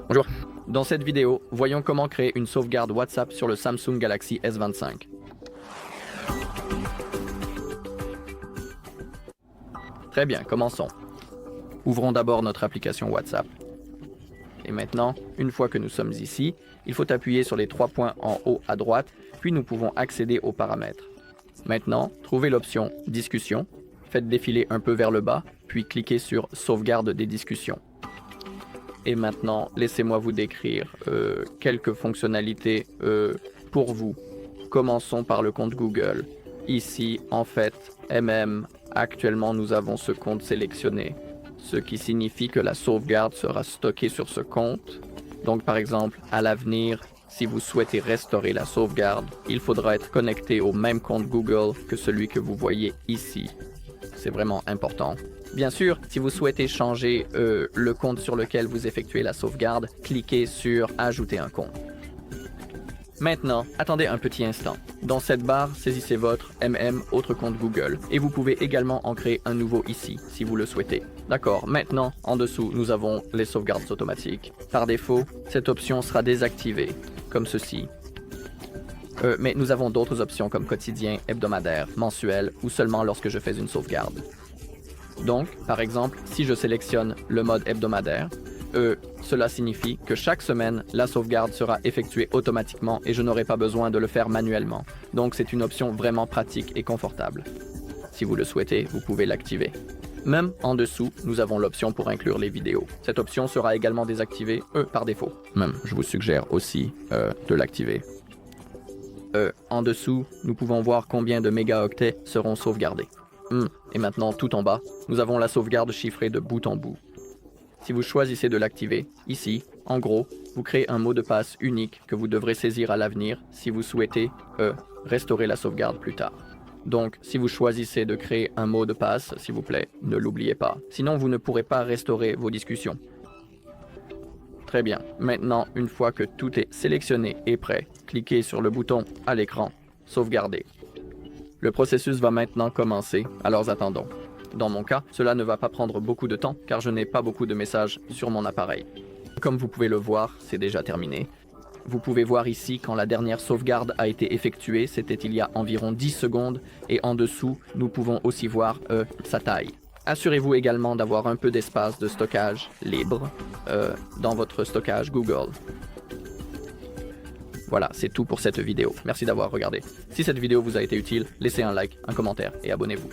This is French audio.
Bonjour. Dans cette vidéo, voyons comment créer une sauvegarde WhatsApp sur le Samsung Galaxy S25. Très bien, commençons. Ouvrons d'abord notre application WhatsApp. Et maintenant, une fois que nous sommes ici, il faut appuyer sur les 3 points en haut à droite, puis nous pouvons accéder aux paramètres. Maintenant, trouvez l'option « Discussion », faites défiler un peu vers le bas, puis cliquez sur « Sauvegarde des discussions ». Et maintenant, laissez-moi vous décrire quelques fonctionnalités pour vous. Commençons par le compte Google. Ici, en fait, actuellement, nous avons ce compte sélectionné, ce qui signifie que la sauvegarde sera stockée sur ce compte. Donc, par exemple, à l'avenir, si vous souhaitez restaurer la sauvegarde, il faudra être connecté au même compte Google que celui que vous voyez ici. C'est vraiment important. Bien sûr, si vous souhaitez changer le compte sur lequel vous effectuez la sauvegarde, cliquez sur « Ajouter un compte ». Maintenant, attendez un petit instant. Dans cette barre, saisissez votre autre compte Google et vous pouvez également en créer un nouveau ici, si vous le souhaitez. D'accord, maintenant, en dessous, nous avons les sauvegardes automatiques. Par défaut, cette option sera désactivée, comme ceci. Mais nous avons d'autres options comme quotidien, hebdomadaire, mensuel ou seulement lorsque je fais une sauvegarde. Donc, par exemple, si je sélectionne le mode hebdomadaire, cela signifie que chaque semaine, la sauvegarde sera effectuée automatiquement et je n'aurai pas besoin de le faire manuellement. Donc, c'est une option vraiment pratique et confortable. Si vous le souhaitez, vous pouvez l'activer. Même en dessous, nous avons l'option pour inclure les vidéos. Cette option sera également désactivée, par défaut. Même, je vous suggère aussi de l'activer. En dessous, nous pouvons voir combien de mégaoctets seront sauvegardés. Et maintenant, tout en bas, nous avons la sauvegarde chiffrée de bout en bout. Si vous choisissez de l'activer, ici, en gros, vous créez un mot de passe unique que vous devrez saisir à l'avenir si vous souhaitez restaurer la sauvegarde plus tard. Donc, si vous choisissez de créer un mot de passe, s'il vous plaît, ne l'oubliez pas. Sinon, vous ne pourrez pas restaurer vos discussions. Très bien. Maintenant, une fois que tout est sélectionné et prêt, cliquez sur le bouton à l'écran « Sauvegarder ». Le processus va maintenant commencer, alors attendons. Dans mon cas, cela ne va pas prendre beaucoup de temps car je n'ai pas beaucoup de messages sur mon appareil. Comme vous pouvez le voir, c'est déjà terminé. Vous pouvez voir ici quand la dernière sauvegarde a été effectuée, c'était il y a environ 10 secondes, et en dessous, nous pouvons aussi voir sa taille. Assurez-vous également d'avoir un peu d'espace de stockage libre dans votre stockage Google. Voilà, c'est tout pour cette vidéo. Merci d'avoir regardé. Si cette vidéo vous a été utile, laissez un like, un commentaire et abonnez-vous.